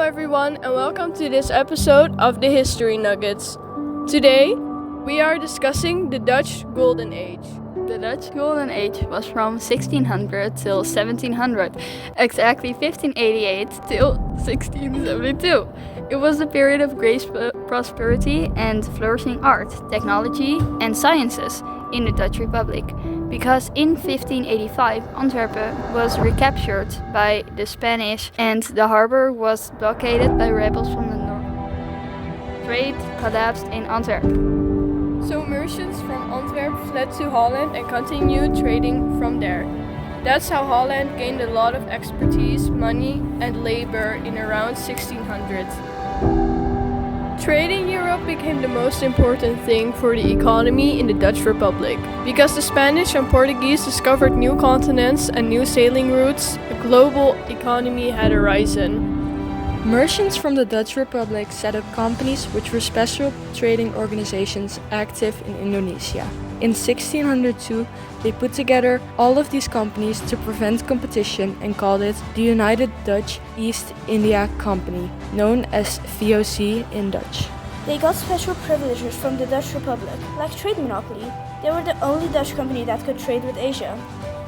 everyone, and welcome to this episode of the History Nuggets. Today, we are discussing the Dutch Golden Age. The Dutch Golden Age was from 1600 till 1700, exactly 1588 till 1672. It was a period of great prosperity and flourishing art, technology, and sciences in the Dutch Republic, because in 1585 Antwerp was recaptured by the Spanish and the harbor was blockaded by rebels from the north. Trade collapsed in Antwerp. So merchants from Antwerp fled to Holland and continued trading from there. That's how Holland gained a lot of expertise, money, and labor in around 1600. Trade in Europe became the most important thing for the economy in the Dutch Republic. Because the Spanish and Portuguese discovered new continents and new sailing routes, a global economy had arisen. Merchants from the Dutch Republic set up companies which were special trading organizations active in Indonesia. In 1602, they put together all of these companies to prevent competition and called it the United Dutch East India Company, known as VOC in Dutch. They got special privileges from the Dutch Republic, like trade monopoly. They were the only Dutch company that could trade with Asia.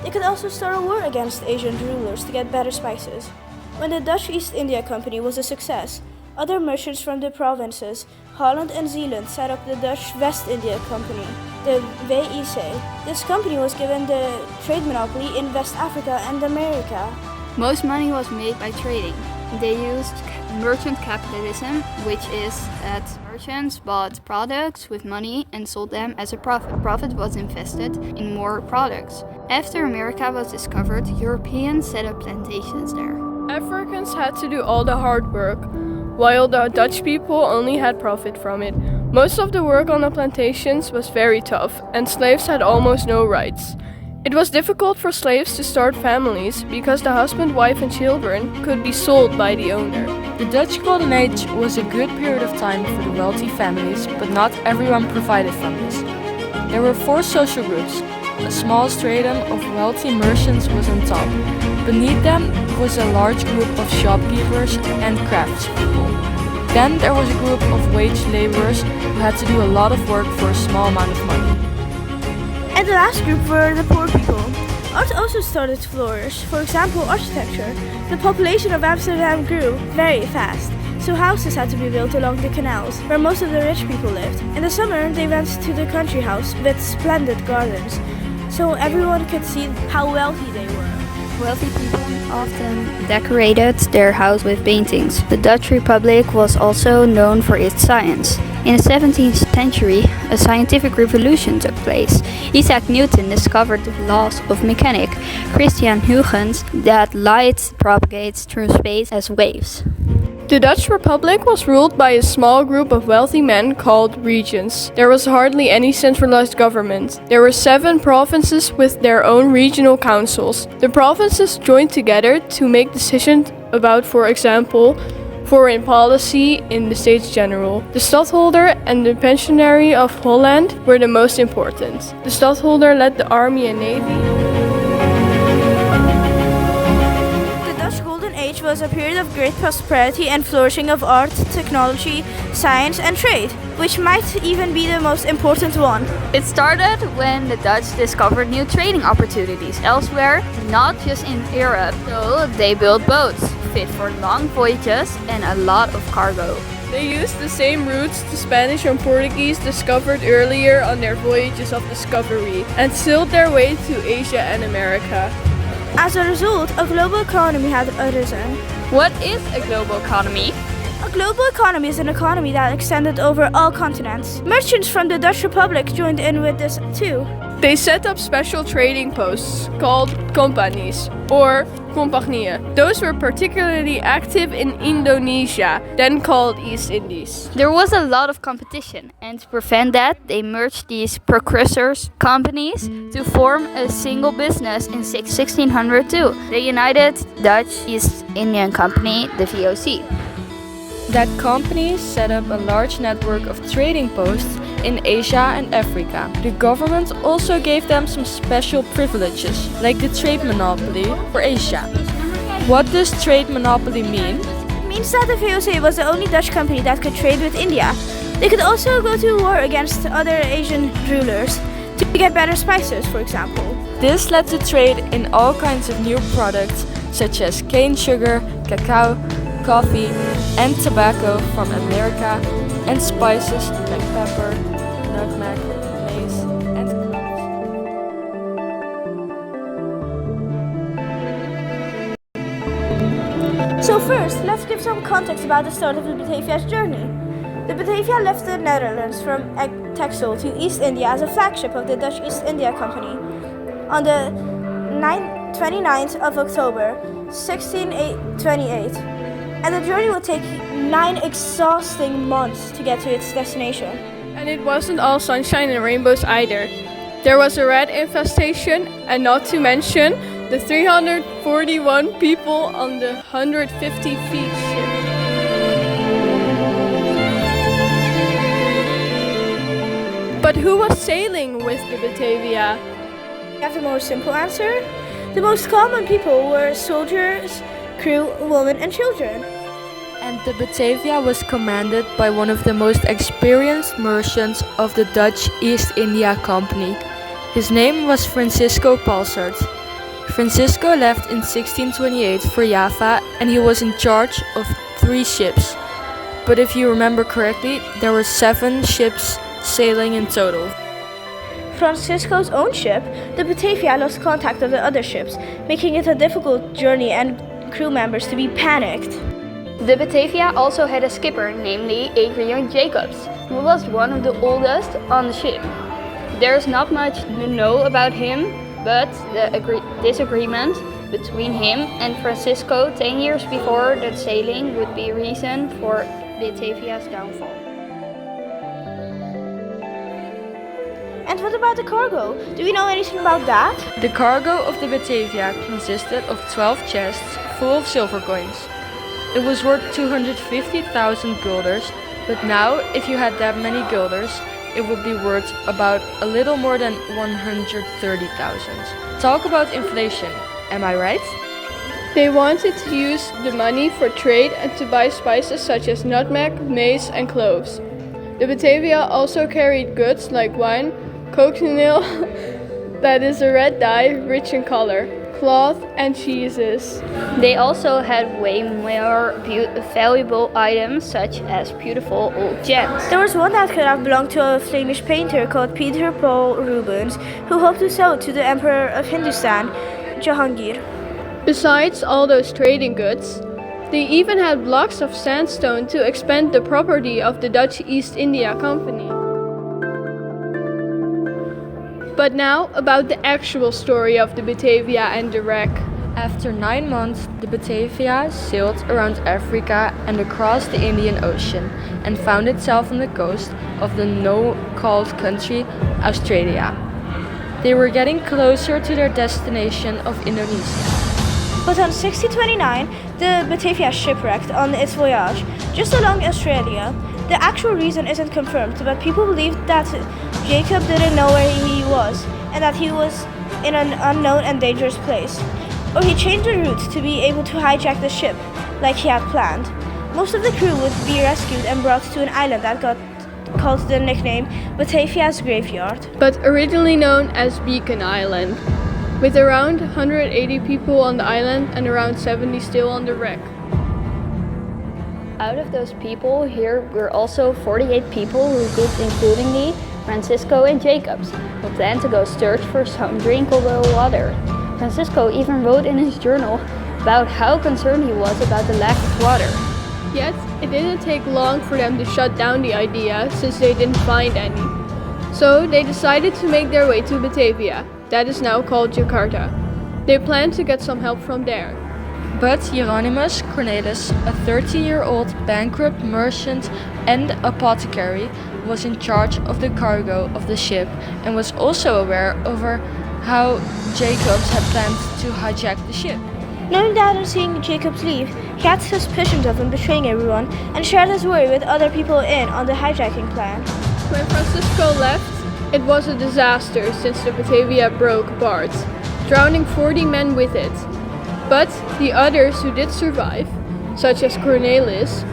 They could also start a war against Asian rulers to get better spices. When the Dutch East India Company was a success, other merchants from the provinces, Holland and Zeeland, set up the Dutch West India Company, the VOC. This company was given the trade monopoly in West Africa and America. Most money was made by trading. They used merchant capitalism, which is that merchants bought products with money and sold them as a profit. Profit was invested in more products. After America was discovered, Europeans set up plantations there. Africans had to do all the hard work, while the Dutch people only had profit from it. Most of the work on the plantations was very tough, and slaves had almost no rights. It was difficult for slaves to start families because the husband, wife, and children could be sold by the owner. The Dutch Golden Age was a good period of time for the wealthy families, but not everyone profited from this. There were 4 social groups. A small stratum of wealthy merchants was on top. Beneath them was a large group of shopkeepers and craftspeople. Then there was a group of wage laborers who had to do a lot of work for a small amount of money. And the last group were the poor people. Art also started to flourish. For example, architecture. The population of Amsterdam grew very fast, so houses had to be built along the canals, where most of the rich people lived. In the summer, they went to the country house with splendid gardens, so everyone could see how wealthy they were. Wealthy people often decorated their house with paintings. The Dutch Republic was also known for its science. In the 17th century, a scientific revolution took place. Isaac Newton discovered the laws of mechanics. Christian Huygens that light propagates through space as waves. The Dutch Republic was ruled by a small group of wealthy men called regents. There was hardly any centralized government. There were 7 provinces with their own regional councils. The provinces joined together to make decisions about, for example, foreign policy in the States General. The stadholder and the pensionary of Holland were the most important. The stadholder led the army and navy. Age was a period of great prosperity and flourishing of art, technology, science, and trade, which might even be the most important one. It started when the Dutch discovered new trading opportunities elsewhere, not just in Europe. So they built boats fit for long voyages and a lot of cargo. They used the same routes the Spanish and Portuguese discovered earlier on their voyages of discovery and sailed their way to Asia and America. As a result, a global economy had arisen. What is a global economy? A global economy is an economy that extended over all continents. Merchants from the Dutch Republic joined in with this too. They set up special trading posts called companies or compagnieën. Those were particularly active in Indonesia, then called East Indies. There was a lot of competition, and to prevent that, they merged these precursors companies to form a single business in 1602, the United Dutch East Indian Company, the VOC. That company set up a large network of trading posts in Asia and Africa. The government also gave them some special privileges, like the trade monopoly for Asia. What does trade monopoly mean? means that the VOC was the only Dutch company that could trade with India. They could also go to war against other Asian rulers to get better spices, for example. This led to trade in all kinds of new products such as cane sugar, cacao, coffee, and tobacco from America, and spices like pepper, nutmeg, mace, and cloves. So first, let's give some context about the start of the Batavia's journey. The Batavia left the Netherlands from Texel to East India as a flagship of the Dutch East India Company on the 29th of October, 1628. And the journey would take 9 exhausting months to get to its destination. And it wasn't all sunshine and rainbows either. There was a rat infestation, and not to mention the 341 people on the 150 feet ship. But who was sailing with the Batavia? You have the more simple answer? The most common people were soldiers, crew, women, and children. And the Batavia was commanded by one of the most experienced merchants of the Dutch East India Company. His name was Francisco Palsart. Francisco left in 1628 for Java, and he was in charge of 3 ships. But if you remember correctly, there were 7 ships sailing in total. Francisco's own ship, the Batavia, lost contact of the other ships, making it a difficult journey and crew members to be panicked. The Batavia also had a skipper, namely Airin.M, who was one of the oldest on the ship. There's not much to know about him, but the disagreement between him and Francisco 10 years before the sailing would be reason for Batavia's downfall. And what about the cargo? Do we know anything about that? The cargo of the Batavia consisted of 12 chests full of silver coins. It was worth 250,000 guilders, but now if you had that many guilders, it would be worth about a little more than 130,000. Talk about inflation, am I right? They wanted to use the money for trade and to buy spices such as nutmeg, mace, and cloves. The Batavia also carried goods like wine, cochineal, that is a red dye, rich in color, cloth, and cheeses. They also had way more valuable items such as beautiful old gems. There was one that could have belonged to a Flemish painter called Peter Paul Rubens, who hoped to sell it to the Emperor of Hindustan, Jahangir. Besides all those trading goods, they even had blocks of sandstone to expand the property of the Dutch East India Company. But now about the actual story of the Batavia and the wreck. After 9 months, the Batavia sailed around Africa and across the Indian Ocean and found itself on the coast of the now-called country Australia. They were getting closer to their destination of Indonesia. But on 1629, the Batavia shipwrecked on its voyage just along Australia. The actual reason isn't confirmed, but people believe that Jacob didn't know where he was and that he was in an unknown and dangerous place. Or he changed the route to be able to hijack the ship like he had planned. Most of the crew would be rescued and brought to an island that got called the nickname Batavia's Graveyard. But originally known as Beacon Island, with around 180 people on the island and around 70 still on the wreck. Out of those people, here were also 48 people who did, including me, Francisco and Jacobs, who planned to go search for some drinkable water. Francisco even wrote in his journal about how concerned he was about the lack of water. Yet, it didn't take long for them to shut down the idea since they didn't find any. So they decided to make their way to Batavia, that is now called Jakarta. They planned to get some help from there. But Hieronymus Cornelis, a 30-year-old bankrupt merchant and apothecary, was in charge of the cargo of the ship and was also aware over how Jacobs had planned to hijack the ship. Knowing that and seeing Jacobs leave, he had suspicions of him betraying everyone and shared his worry with other people in on the hijacking plan. When Francisco left, it was a disaster since the Batavia broke apart, drowning 40 men with it. But the others who did survive such as Cornelis,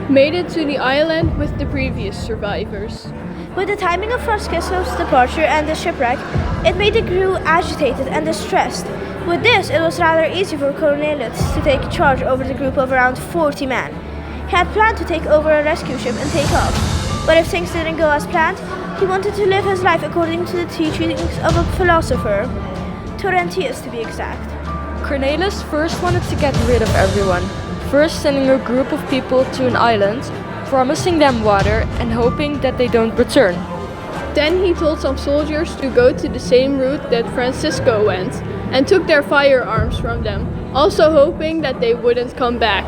made it to the island with the previous survivors. With the timing of Francisco's departure and the shipwreck, it made the crew agitated and distressed. With this, it was rather easy for Cornelis to take charge over the group of around 40 men. He had planned to take over a rescue ship and take off, but if things didn't go as planned, he wanted to live his life according to the teachings of a philosopher, Terentius to be exact. Cornelis first wanted to get rid of everyone, first sending a group of people to an island, promising them water and hoping that they don't return. Then he told some soldiers to go to the same route that Francisco went and took their firearms from them, also hoping that they wouldn't come back.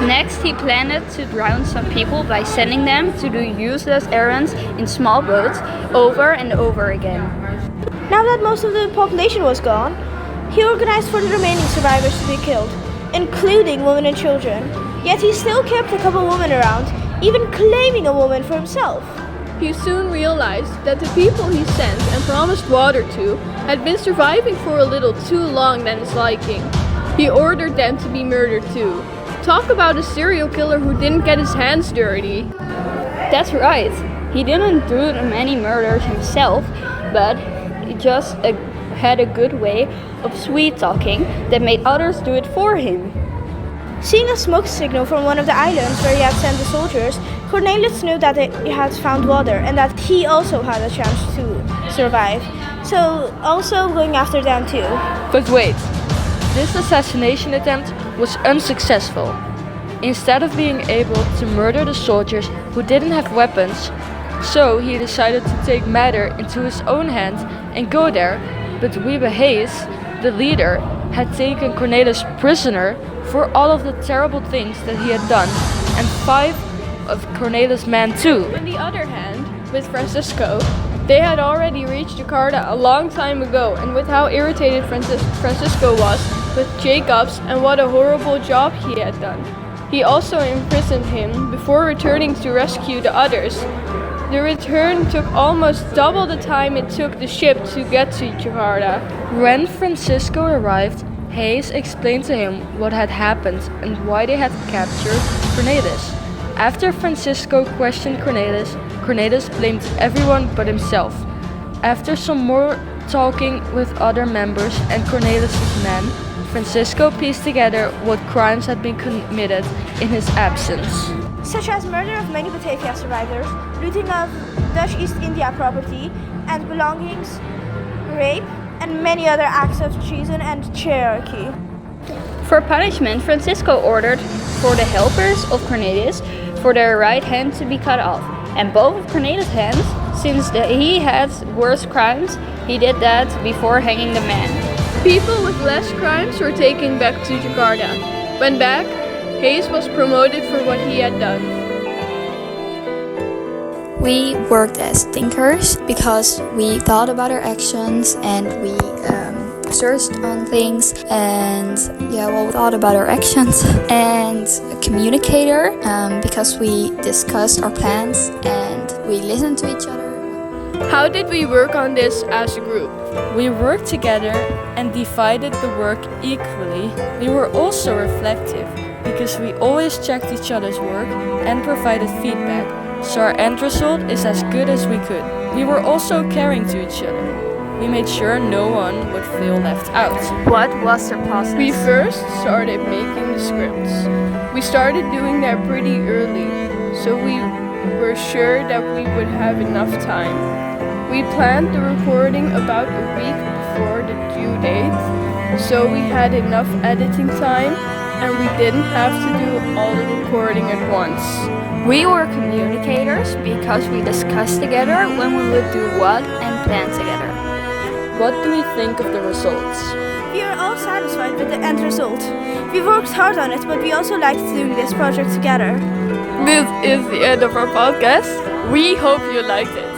Next, he planned to drown some people by sending them to do useless errands in small boats over and over again. Now that most of the population was gone, he organized for the remaining survivors to be killed, including women and children. Yet he still kept a couple women around, even claiming a woman for himself. He soon realized that the people he sent and promised water to had been surviving for a little too long than his liking. He ordered them to be murdered too. Talk about a serial killer who didn't get his hands dirty. That's right. He didn't do many murders himself, but he just had a good way of sweet talking that made others do it for him. Seeing a smoke signal from one of the islands where he had sent the soldiers, Cornelis knew that he had found water and that he also had a chance to survive. So also going after them too. But wait, this assassination attempt was unsuccessful. Instead of being able to murder the soldiers who didn't have weapons, so he decided to take matter into his own hands and go there, but Wiebe Hayes, the leader, had taken Cornelis prisoner for all of the terrible things that he had done, and 5 of Cornelis' men too. On the other hand, with Francisco, they had already reached Jakarta a long time ago, and with how irritated Francisco was with Jacobs and what a horrible job he had done, he also imprisoned him before returning to rescue the others. The return took almost double the time it took the ship to get to Jakarta. When Francisco arrived, Hayes explained to him what had happened and why they had captured Cornelis. After Francisco questioned Cornelis, Cornelis blamed everyone but himself. After some more talking with other members and Cornelis' men, Francisco pieced together what crimes had been committed in his absence. Such as murder of many Batavia survivors, looting of Dutch East India property and belongings, rape, and many other acts of treason and hierarchy. For punishment, Francisco ordered for the helpers of Cornelis for their right hand to be cut off, and both of Cornelis' hands, since he had worse crimes, he did that before hanging the man. People with less crimes were taken back to Jakarta. When back, Hayes was promoted for what he had done. We worked as thinkers because we thought about our actions and we searched on things and we thought about our actions. And a communicator because we discussed our plans and we listened to each other. How did we work on this as a group? We worked together and divided the work equally. We were also reflective because we always checked each other's work and provided feedback, so our end result is as good as we could. We were also caring to each other. We made sure no one would feel left out. What was the process? We first started making the scripts. We started doing that pretty early, so we were sure that we would have enough time. We planned the recording about a week before the due date, so we had enough editing time and we didn't have to do all the recording at once. We were communicators because we discussed together when we would do what and plan together. What do we think of the results? We are all satisfied with the end result. We worked hard on it, but we also liked doing this project together. This is the end of our podcast. We hope you liked it.